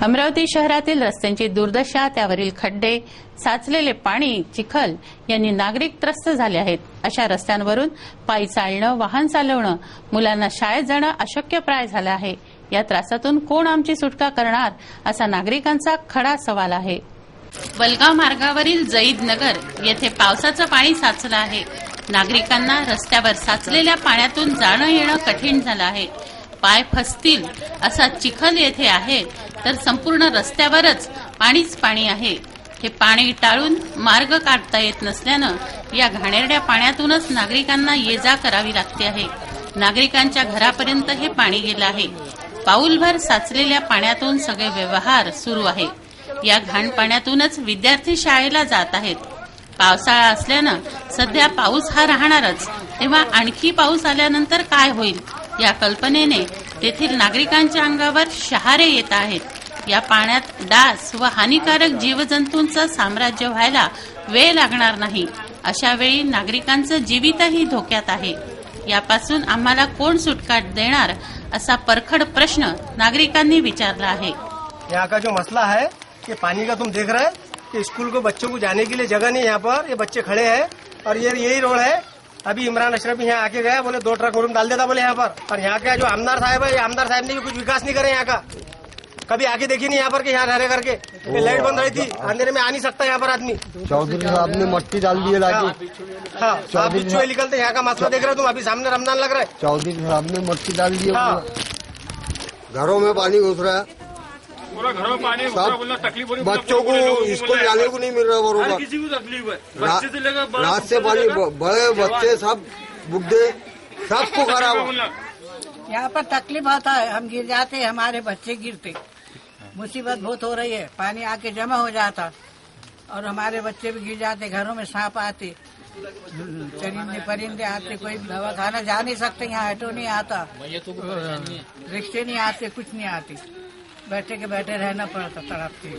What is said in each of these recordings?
अमरावती शहरातील रस्त्यांची दुर्दशा, त्यावरील खड्डे, साचलेले पाणी, चिखल यांनी नागरिक त्रस्त झाले आहेत. अशा रस्त्यांवरून पायी चालणं, वाहन चालवणं, मुलांना शाळेत जाणं अशक्यप्राय झालं आहे. या त्रासातून कोण आमची सुटका करणार, असा नागरिकांचा खडा सवाल आहे. वलगाव मार्गावरील जईद नगर येथे पावसाचं पाणी साचलं आहे. नागरिकांना रस्त्यावर साचलेल्या पाण्यातून जाणं येणं कठीण झालं आहे. पाय फसतील असा चिखल येथे आहे, तर संपूर्ण रस्त्यावरच पाणीच पाणी आहे. हे पाणी टाळून मार्ग काढता येत नसल्यानं या घाणेरड्या पाण्यातूनच नागरिकांना ये जा करावी लागते आहे. नागरिकांच्या घरापर्यंत हे पाणी गेलं आहे. पाऊलभर साचलेल्या पाण्यातून सगळे व्यवहार सुरू आहे. या घाण पाण्यातूनच विद्यार्थी शाळेला जात आहेत. पावसाळा असल्यानं सध्या पाऊस हा राहणारच, तेव्हा आणखी पाऊस आल्यानंतर काय होईल या कल्पनेने तेथील नागरिकांच्या अंगावर शहारे येत आहेत. या पाण्यात डास व हानिकारक जीवजंतूंचं साम्राज्य व्हायला वेळ लागणार नाही. अशा वेळी नागरिकांचं जीवितही धोक्यात आहे. यापासून आम्हाला कोण सुटका देणार, असा परखड प्रश्न नागरिकांनी विचारला आहे. यहाँ का जो मसला है कि पानी का तुम देख रहे हैं कि स्कूल को बच्चों को जाने के लिए जगह नहीं, यहाँ पर ये बच्चे खड़े हैं और ये यही रोड है. अभी इमरान अशरफ यहाँ आके गया, बोले 2 ट्रक और डाल देता बोले यहाँ पर. और यहाँ का जो आमदार साहब है, आमदार साहब ने भी कुछ विकास नहीं करे यहाँ का. कभी आके देखी नहीं यहाँ पर कि यहाँ रह करके लाइट बंद रही थी, अंधेरे में आ नहीं सकता यहाँ पर आदमी. चौधरी साहब ने मट्टी डाल दी लाके. हाँ, आप बिच्छू निकलते यहाँ का मसला देख रहे हो तुम. अभी सामने रमजान लग रहा है. चौधरी साहब ने मट्टी डाल दी. घरों में पानी घुस रहा है, पूरा घरों में पानी, तकलीफ हो रही है. बच्चों को स्कूल जाने को नहीं मिल रहा बरोबर. किसी को तकलीफ है, बच्चे से लेकर रात से पानी, बड़े बच्चे सब बुढ़े सबको खराब. यहाँ पर तकलीफ आता है, हम गिर जाते, हमारे बच्चे गिरते, मुसीबत बहुत हो रही है. पानी आके जमा हो जाता और हमारे बच्चे भी गिर जाते. घरों में सांप आते, चरिंदे परिंदे आते. कोई दवा खाना जा नहीं सकते. यहाँ ऑटो नहीं आता, रिक्शे नहीं आते, कुछ नहीं आते. बैठे के बैठे रहना पड़ता तड़पते.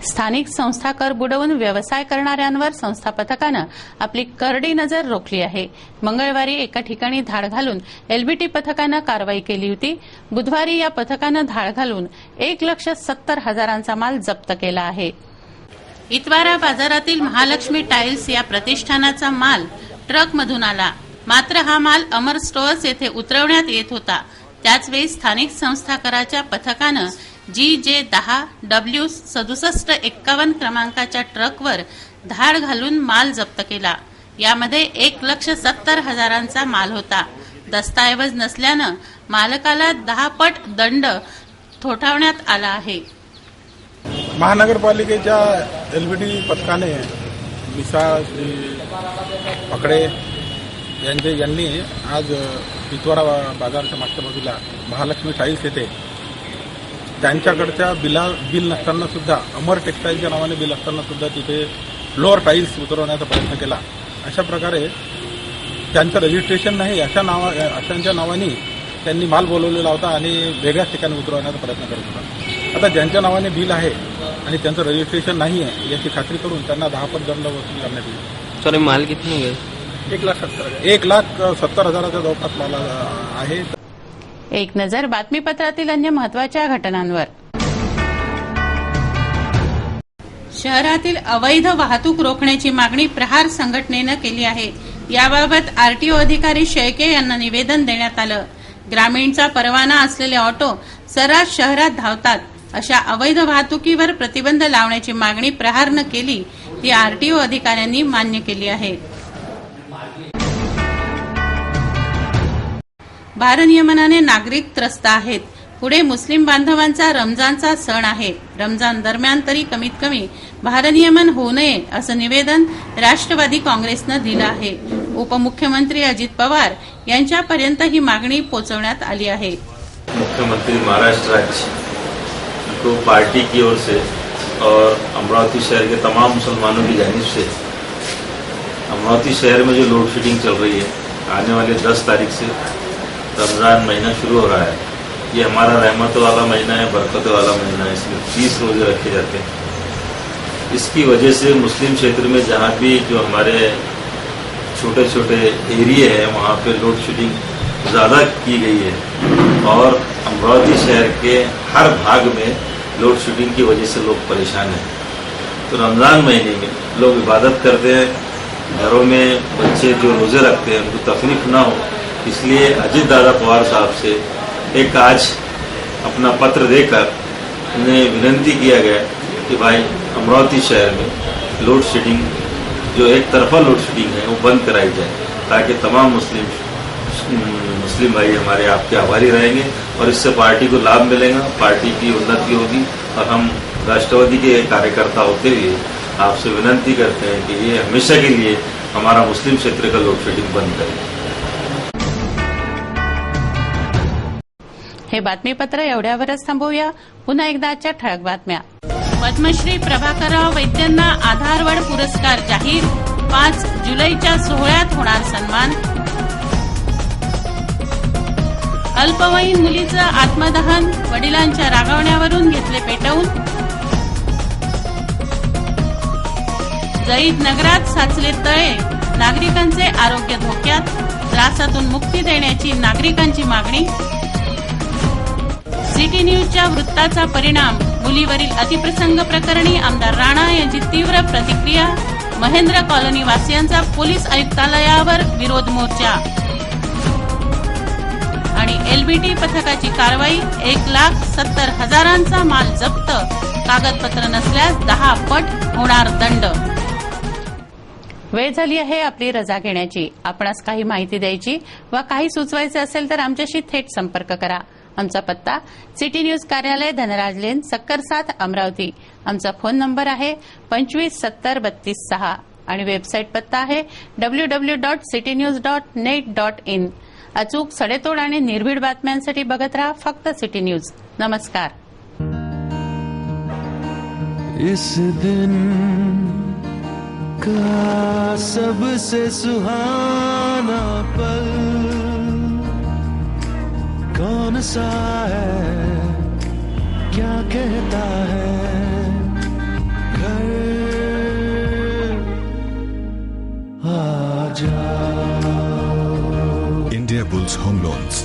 स्थानिक संस्था कर बुडवून व्यवसाय करणाऱ्यांवर संस्था पथकानं आपली करडी नजर रोखली आहे. मंगळवारी एका ठिकाणी धाड घालून एलबीटी पथकानं कारवाई केली होती. बुधवारी या पथकानं धाड घालून 1,70,000चा माल जप्त केला आहे. इतवारा बाजारातील महालक्ष्मी टाइल्स या प्रतिष्ठानाचा माल ट्रकमधून आला. मात्र हा माल अमर स्टोअर्स येथे उतरवण्यात येत होता. त्याचवेळी स्थानिक संस्था कराच्या पथकानं GJ10W6751 क्रमांकाच्या ट्रकवर धाड घालून माल जप्त केला. यामध्ये 1,70,000चा माल होता. दस्तऐवज नसल्यानं मालकाला 10 पट दंड ठोठावण्यात आला आहे. महानगरपालिकेच्या एलबीटी पथकाने मिसा श्री पकडे यांनी आज इतवारा बाजारच्या मागच्या बाजूला महालक्ष्मी टाईल्स येथे त्यांच्याकडच्या बिल नसताना सुद्धा, अमर टेक्सटाईलच्या नावाने बिल असताना सुद्धा तिथे फ्लोअर टाईल्स उतरवण्याचा प्रयत्न केला. अशा प्रकारे त्यांचं रजिस्ट्रेशन नाही अशांच्या नावाने त्यांनी माल बोलवलेला होता आणि वेगळ्याच ठिकाणी उतरवण्याचा प्रयत्न करत होता. आता ज्यांच्या नावाने बिल आहे आणि त्यांचं रजिस्ट्रेशन नाही आहे याची खात्री करून त्यांना 10 पट दंड वसूल करण्यात येईल. सर, माल किती आहे? 1,70,000चा जवळपास माल आहे. एक नजर बातमीपत्रातील अन्य महत्वाच्या घटनांवर. शहरातील अवैध वाहतूक रोखण्याची मागणी प्रहार संघटनेनं केली आहे. याबाबत आरटीओ अधिकारी शेळके यांना निवेदन देण्यात आलं. ग्रामीणचा परवाना असलेले ऑटो सर्रास शहरात धावतात. अशा अवैध वाहतुकीवर प्रतिबंध लावण्याची मागणी प्रहारनं केली, ती आरटीओ अधिकाऱ्यांनी मान्य केली आहे. भारनियमनाने नागरिक त्रस्त आहेत. पुढे मुस्लिम बांधवांचा रमजानचा सण आहे. रमजान दरम्यान तरी कमीत कमी भारनियमन होऊ नये असं निवेदन राष्ट्रवादी काँग्रेसनं दिलं आहे. उपमुख्यमंत्री अजित पवार यांच्यापर्यंत ही मागणी पोहोचवण्यात आली आहे. मुख्यमंत्री महाराष्ट्र राज्य को पार्टी की ओर से और अमरावती शहर के तमाम मुसलमानों की जानिब से अमरावती शहर में जो लोड शेडिंग चल रही है, आने वाले 10 तारीख से रमजान महीना शुरू हो रहा है. ये हमारा रहमत वाला महीना है, बरकत वाला महीना है. इसमें 30 रोजे रखे जाते हैं. इसकी वजह से मुस्लिम क्षेत्र में जहाँ भी जो हमारे छोटे छोटे एरिया है वहाँ पे लोड शेडिंग ज़्यादा की गई है और अमरावती शहर के हर भाग में लोड शेडिंग की वजह से लोग परेशान हैं। तो रमजान महीने में लोग इबादत करते हैं, घरों में बच्चे जो रोजे रखते हैं उनको तकलीफ ना हो, इसलिए अजीत दादा पवार साहब से एक आज अपना पत्र देकर उन्हें विनती किया गया कि भाई अमरावती शहर में लोड शेडिंग जो एक तरफा लोड शेडिंग है वो बंद कराई जाए, ताकि तमाम मुस्लिम भाई हमारे आपके आभारी रहेंगे और इससे पार्टी को लाभ मिलेगा, पार्टी की उन्नति होगी। और हम राष्ट्रवादी के कार्यकर्ता होते हुए आपसे विनती करते हैं कि ये हमेशा के लिए हमारा मुस्लिम क्षेत्र का लोड शेडिंग बंद करें। हे बातमीपत्र एवढ्यावरच थांबवूया. पुन्हा एकदा आजच्या ठळक बातम्या. पद्मश्री प्रभाकरराव वैद्यांना आधारवड पुरस्कार जाहीर. 5 जुलैच्या सोहळ्यात होणार सन्मान. अल्पवयीन मुलीचं आत्मदहन, वडिलांच्या रागावण्यावरून घेतले पेटवून. जळीत नगरात साचले तळे, नागरिकांचे आरोग्य धोक्यात. त्रासातून मुक्ती देण्याची नागरिकांची मागणी. सिटी न्यूजच्या वृत्ताचा परिणाम, मुलीवरील अतिप्रसंग प्रकरणी आमदार राणा यांची तीव्र प्रतिक्रिया. महेंद्र कॉलनी वासियांचा पोलीस आयुक्तालयावर विरोध मोर्चा. आणि एलबीटी पथकाची कारवाई. 1,70,000 माल जप्त. कागदपत्र नसल्यास 10 पट होणार दंड. वेळ झाली आहे आपली रजा घेण्याची. आपणास काही माहिती द्यायची वा काही सुचवायचे असेल तर आमच्याशी थेट संपर्क करा. आमचा पत्ता सिटी न्यूज कार्यालय, धनराज लेन, सक्कर 7, अमरावती. आमचा फोन नंबर आहे 25703236 आणि वेबसाईट पत्ता आहे www.citynews.net.in. अचूक, सडेतोड आणि निर्भीड बातम्यांसाठी बघत राहा फक्त सिटी न्यूज. नमस्कार. इस दिन का सबसे सुहाना पल कौन सा है, क्या कहता है घर आ जाओ. India Bulls Home Loans.